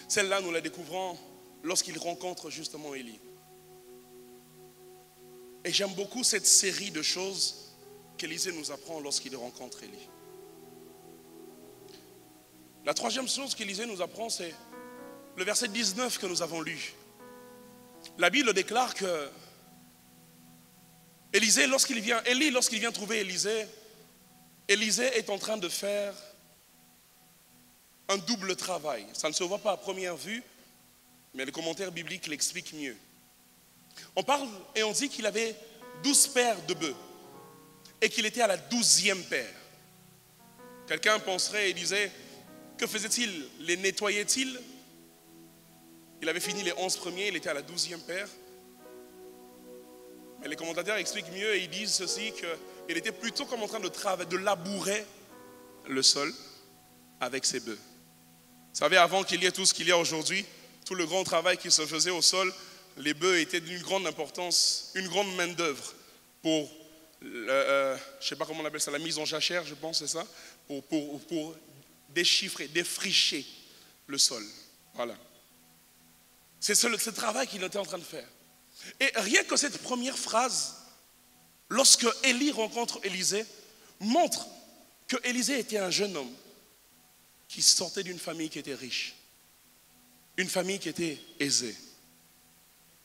celle-là nous la découvrons lorsqu'il rencontre justement Élie. Et j'aime beaucoup cette série de choses qu'Élisée nous apprend lorsqu'il rencontre Élie. La troisième chose qu'Élisée nous apprend, c'est le verset 19 que nous avons lu. La Bible déclare que Élie, lorsqu'il vient trouver Élisée, Élisée est en train de faire un double travail. Ça ne se voit pas à première vue, mais les commentaires bibliques l'expliquent mieux. On parle et on dit qu'il avait 12 paires de bœufs et qu'il était à la 12e paire. Quelqu'un penserait et disait, que faisait-il? Les nettoyait-il? Il avait fini les 11 premiers, il était à la 12e paire. Mais les commentateurs expliquent mieux et ils disent ceci, qu'il était plutôt comme en train de labourer le sol avec ses bœufs. Vous savez, avant qu'il y ait tout ce qu'il y a aujourd'hui, tout le grand travail qui se faisait au sol, les bœufs étaient d'une grande importance, une grande main d'œuvre pour, je ne sais pas comment on appelle ça, la mise en jachère, je pense, c'est ça, pour déchiffrer, défricher le sol. Voilà. C'est ce travail qu'il était en train de faire. Et rien que cette première phrase, lorsque Élie rencontre Élisée, montre que Élisée était un jeune homme qui sortait d'une famille qui était riche, une famille qui était aisée.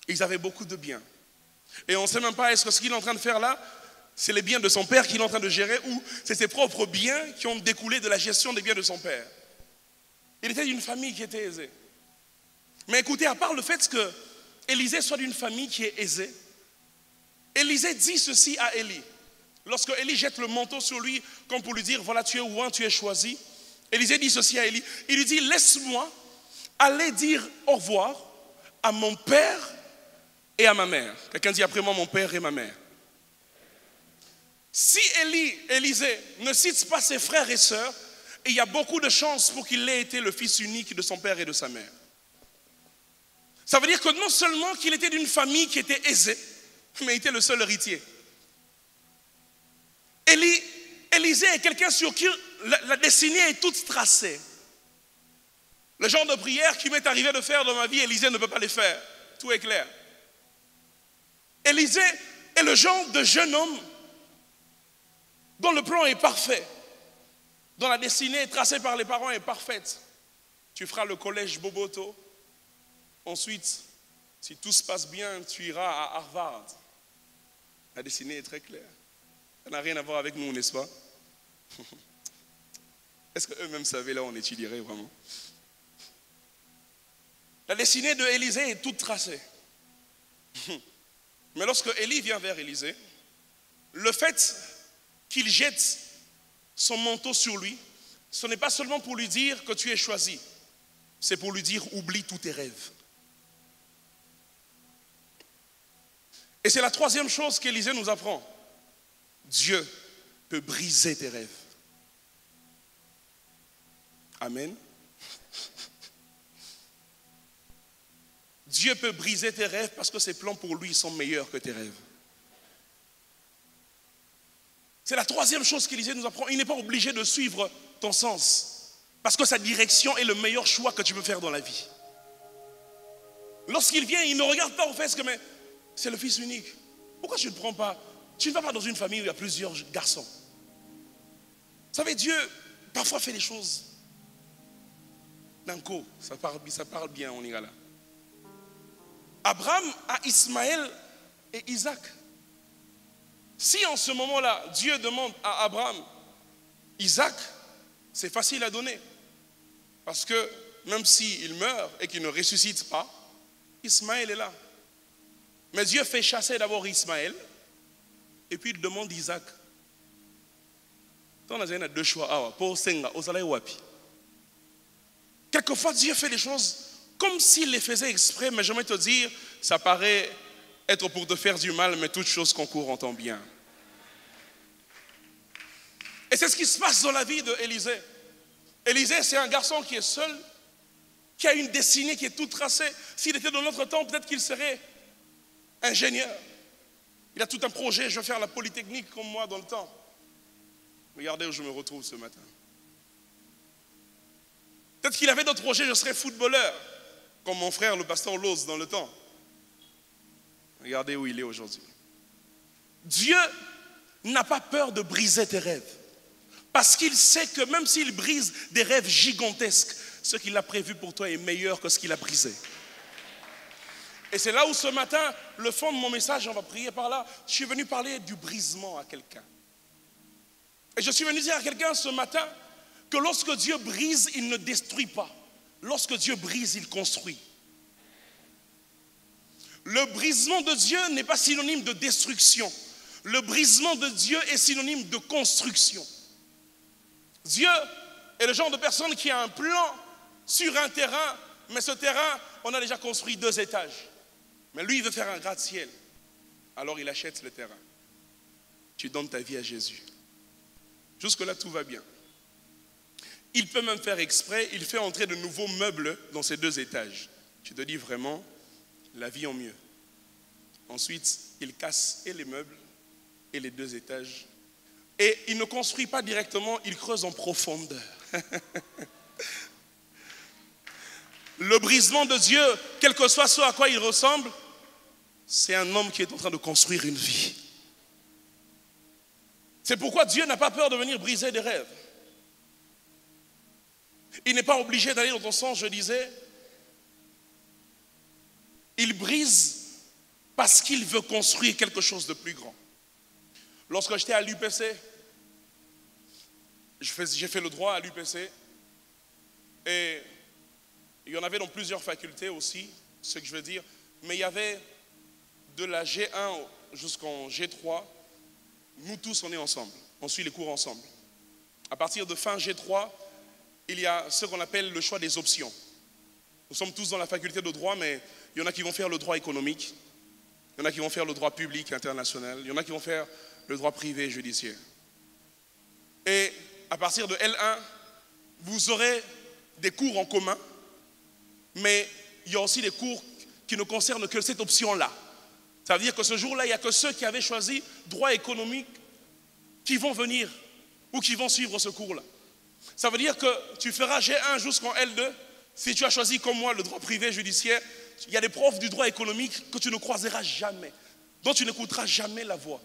Ils avaient beaucoup de biens. Et on ne sait même pas, est-ce que ce qu'il est en train de faire là, c'est les biens de son père qu'il est en train de gérer ou c'est ses propres biens qui ont découlé de la gestion des biens de son père. Il était d'une famille qui était aisée. Mais écoutez, à part le fait que Élisée soit d'une famille qui est aisée, Élisée dit ceci à Élie. Lorsque Élie jette le manteau sur lui, comme pour lui dire, voilà, tu es oint, tu es choisi. Élisée dit ceci à Élie. Il lui dit, laisse-moi aller dire au revoir à mon père et à ma mère. Quelqu'un dit après moi, mon père et ma mère. Si Élisée ne cite pas ses frères et sœurs, il y a beaucoup de chances pour qu'il ait été le fils unique de son père et de sa mère. Ça veut dire que non seulement qu'il était d'une famille qui était aisée, mais il était le seul héritier. Élisée est quelqu'un sur qui la destinée est toute tracée. Le genre de prière qui m'est arrivé de faire dans ma vie, Élisée ne peut pas les faire. Tout est clair. Élisée est le genre de jeune homme dont le plan est parfait, dont la destinée tracée par les parents est parfaite. Tu feras le collège Boboto. Ensuite, si tout se passe bien, tu iras à Harvard. La destinée est très claire. Ça n'a rien à voir avec nous, n'est-ce pas? Est-ce qu'eux-mêmes savaient là où on étudierait vraiment? La destinée de Élisée est toute tracée. Mais lorsque Élie vient vers Élisée, le fait qu'il jette son manteau sur lui, ce n'est pas seulement pour lui dire que tu es choisi, c'est pour lui dire oublie tous tes rêves. Et c'est la troisième chose qu'Élisée nous apprend. Dieu peut briser tes rêves. Amen. Dieu peut briser tes rêves parce que ses plans pour lui sont meilleurs que tes rêves. C'est la troisième chose qu'Élisée nous apprend. Il n'est pas obligé de suivre ton sens. Parce que sa direction est le meilleur choix que tu peux faire dans la vie. Lorsqu'il vient, il ne regarde pas au fait que mais c'est le fils unique. Pourquoi tu ne prends pas? Tu ne vas pas dans une famille où il y a plusieurs garçons. Vous savez, Dieu parfois fait les choses. Nanko, ça parle bien en Igala. Abraham a Ismaël et Isaac. Si en ce moment-là, Dieu demande à Abraham Isaac, c'est facile à donner. Parce que même s'il meurt et qu'il ne ressuscite pas, Ismaël est là. Mais Dieu fait chasser d'abord Ismaël et puis il demande Isaac. On a deux choix. Quelquefois, Dieu fait les choses comme s'il les faisait exprès, mais j'aimerais te dire, ça paraît être pour te faire du mal, mais toute chose concourt en ton bien. Et c'est ce qui se passe dans la vie d'Élisée. Élisée, c'est un garçon qui est seul, qui a une destinée qui est toute tracée. S'il était dans notre temps, peut-être qu'il serait ingénieur. Il a tout un projet, je vais faire la polytechnique comme moi dans le temps. Regardez où je me retrouve ce matin. Peut-être qu'il avait d'autres projets, je serais footballeur, comme mon frère le pasteur Loz dans le temps. Regardez où il est aujourd'hui. Dieu n'a pas peur de briser tes rêves. Parce qu'il sait que même s'il brise des rêves gigantesques, ce qu'il a prévu pour toi est meilleur que ce qu'il a brisé. Et c'est là où ce matin, le fond de mon message, on va prier par là, je suis venu parler du brisement à quelqu'un. Et je suis venu dire à quelqu'un ce matin que lorsque Dieu brise, il ne détruit pas. Lorsque Dieu brise, il construit. Le brisement de Dieu n'est pas synonyme de destruction. Le brisement de Dieu est synonyme de construction. Dieu est le genre de personne qui a un plan sur un terrain, mais ce terrain, on a déjà construit 2 étages. Mais lui, il veut faire un gratte-ciel. Alors il achète le terrain. Tu donnes ta vie à Jésus. Jusque-là, tout va bien. Il peut même faire exprès, il fait entrer de nouveaux meubles dans ces 2 étages. Tu te dis vraiment, la vie en mieux. Ensuite, il casse et les meubles et les 2 étages. Et il ne construit pas directement, il creuse en profondeur. Le brisement de Dieu, quel que soit ce à quoi il ressemble, c'est un homme qui est en train de construire une vie. C'est pourquoi Dieu n'a pas peur de venir briser des rêves. Il n'est pas obligé d'aller dans ton sens, je disais. Il brise parce qu'il veut construire quelque chose de plus grand. Lorsque j'étais à l'UPC, j'ai fait le droit à l'UPC et il y en avait dans plusieurs facultés aussi, ce que je veux dire, mais il y avait de la G1 jusqu'en G3, nous tous on est ensemble, on suit les cours ensemble. À partir de fin G3, il y a ce qu'on appelle le choix des options. Nous sommes tous dans la faculté de droit, mais il y en a qui vont faire le droit économique, il y en a qui vont faire le droit public international, il y en a qui vont faire le droit privé judiciaire. Et à partir de L1, vous aurez des cours en commun, mais il y a aussi des cours qui ne concernent que cette option-là. Ça veut dire que ce jour-là, il n'y a que ceux qui avaient choisi droit économique qui vont venir ou qui vont suivre ce cours-là. Ça veut dire que tu feras G1 jusqu'en L2. Si tu as choisi comme moi le droit privé judiciaire, il y a des profs du droit économique que tu ne croiseras jamais, dont tu n'écouteras jamais la voix.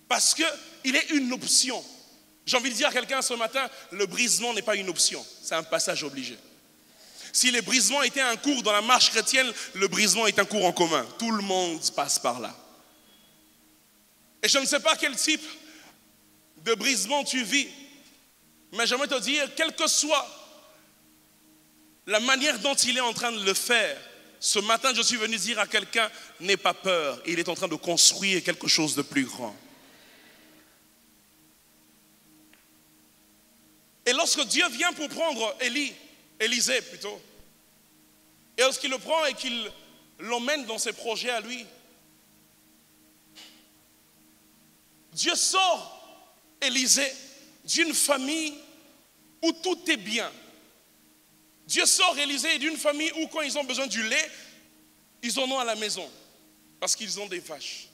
Parce qu'il est une option. J'ai envie de dire à quelqu'un ce matin, le brisement n'est pas une option, c'est un passage obligé. Si le brisement était un cours dans la marche chrétienne, le brisement est un cours en commun. Tout le monde passe par là. Et je ne sais pas quel type de brisement tu vis, mais j'aimerais te dire, quelle que soit la manière dont il est en train de le faire, ce matin je suis venu dire à quelqu'un, n'aie pas peur, il est en train de construire quelque chose de plus grand. Et lorsque Dieu vient pour prendre Élisée plutôt, et lorsqu'il le prend et qu'il l'emmène dans ses projets à lui, Dieu sort Élisée d'une famille où tout est bien. Dieu sort Élisée d'une famille où quand ils ont besoin du lait, ils en ont à la maison, parce qu'ils ont des vaches.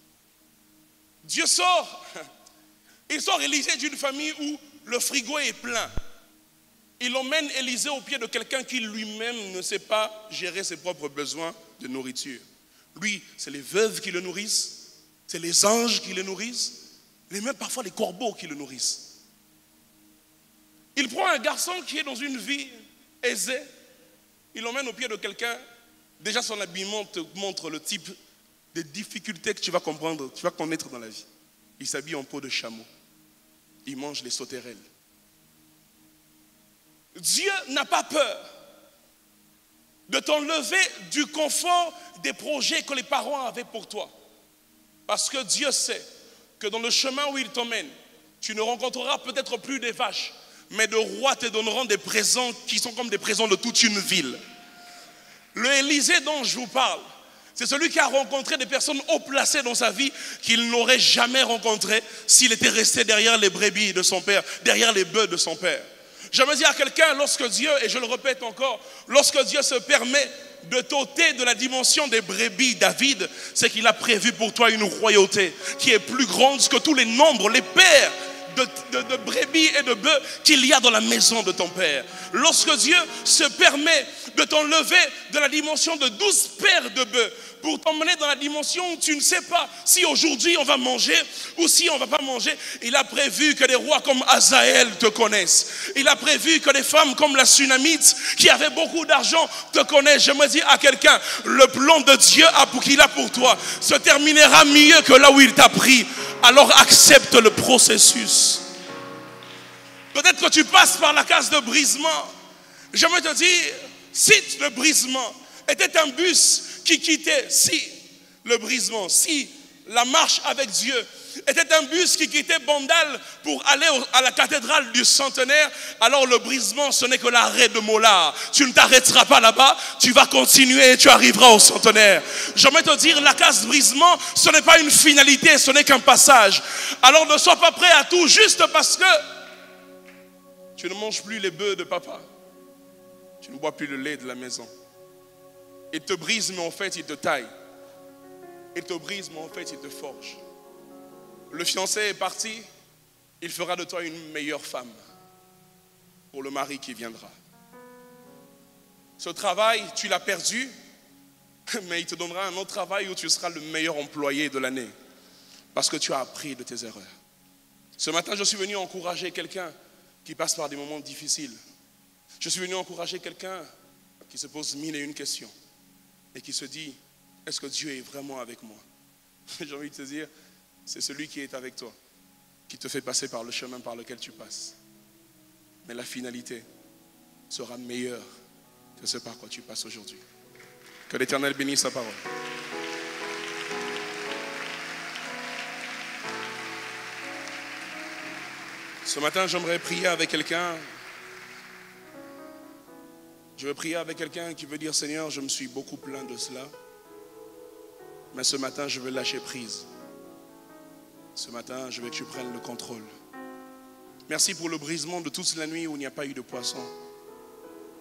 Il sort Élisée d'une famille où le frigo est plein. Il emmène Élisée au pied de quelqu'un qui lui-même ne sait pas gérer ses propres besoins de nourriture. Lui, c'est les veuves qui le nourrissent, c'est les anges qui le nourrissent, et même parfois les corbeaux qui le nourrissent. Il prend un garçon qui est dans une vie aisée, il l'emmène au pied de quelqu'un. Déjà son habillement te montre le type de difficultés que tu vas comprendre, tu vas connaître dans la vie. Il s'habille en peau de chameau, il mange les sauterelles. Dieu n'a pas peur de t'enlever du confort des projets que les parents avaient pour toi. Parce que Dieu sait que dans le chemin où il t'emmène, tu ne rencontreras peut-être plus des vaches, mais de rois te donneront des présents qui sont comme des présents de toute une ville. Le Élisée dont je vous parle, c'est celui qui a rencontré des personnes haut placées dans sa vie qu'il n'aurait jamais rencontrées s'il était resté derrière les brebis de son père, derrière les bœufs de son père. J'aimerais dire à quelqu'un, lorsque Dieu, et je le répète encore, lorsque Dieu se permet de t'ôter de la dimension des brebis David, c'est qu'il a prévu pour toi une royauté qui est plus grande que tous les nombres, les pères de brebis et de bœufs qu'il y a dans la maison de ton père. Lorsque Dieu se permet de t'enlever de la dimension de 12 paires de bœufs pour t'emmener dans la dimension où tu ne sais pas si aujourd'hui on va manger ou si on ne va pas manger, il a prévu que des rois comme Hazaël te connaissent. Il a prévu que des femmes comme la Sunamite qui avait beaucoup d'argent te connaissent. Je me dis à quelqu'un, le plan de Dieu qu'il a pour toi se terminera mieux que là où il t'a pris. Alors accepte le processus. Peut-être que tu passes par la case de brisement. J'aimerais te dire, si le brisement était un bus qui quittait, si la marche avec Dieu était un bus qui quittait Bandal pour aller à la cathédrale du centenaire, alors le brisement ce n'est que l'arrêt de Mollard. Tu ne t'arrêteras pas là-bas, tu vas continuer et tu arriveras au centenaire. J'aimerais te dire, la case brisement ce n'est pas une finalité, ce n'est qu'un passage. Alors ne sois pas prêt à tout juste parce que tu ne manges plus les bœufs de papa, tu ne bois plus le lait de la maison. Il te brise, mais en fait, il te taille. Il te brise, mais en fait, il te forge. Le fiancé est parti, il fera de toi une meilleure femme pour le mari qui viendra. Ce travail, tu l'as perdu, mais il te donnera un autre travail où tu seras le meilleur employé de l'année. Parce que tu as appris de tes erreurs. Ce matin, je suis venu encourager quelqu'un qui passe par des moments difficiles. Je suis venu encourager quelqu'un qui se pose mille et une questions. Et qui se dit, est-ce que Dieu est vraiment avec moi? J'ai envie de te dire, c'est celui qui est avec toi, qui te fait passer par le chemin par lequel tu passes. Mais la finalité sera meilleure que ce par quoi tu passes aujourd'hui. Que l'Éternel bénisse sa parole. Ce matin, j'aimerais prier avec quelqu'un. Je veux prier avec quelqu'un qui veut dire, Seigneur, je me suis beaucoup plaint de cela. Mais ce matin, je veux lâcher prise. Ce matin, je veux que tu prennes le contrôle. Merci pour le brisement de toute la nuit où il n'y a pas eu de poisson.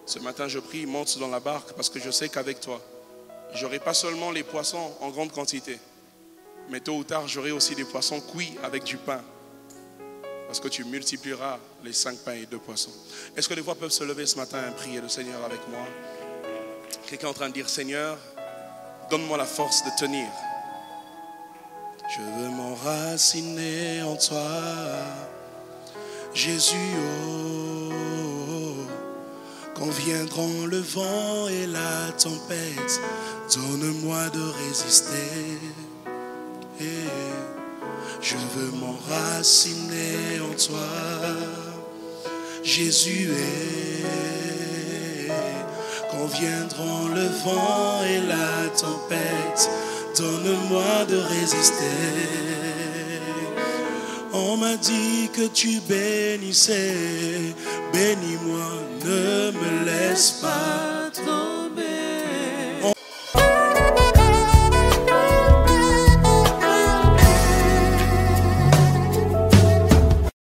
Ce matin, je prie, monte dans la barque parce que je sais qu'avec toi, j'aurai pas seulement les poissons en grande quantité, mais tôt ou tard, j'aurai aussi des poissons cuits avec du pain. Parce que tu multiplieras les 5 pains et 2 poissons. Est-ce que les voix peuvent se lever ce matin et prier le Seigneur avec moi? Quelqu'un est en train de dire, Seigneur, donne-moi la force de tenir. Je veux m'enraciner en toi, Jésus, oh, quand viendront le vent et la tempête, donne-moi de résister. Je veux m'enraciner en toi, Jésus, quand viendront le vent et la tempête, donne-moi de résister. On m'a dit que tu bénissais, bénis-moi, ne me laisse pas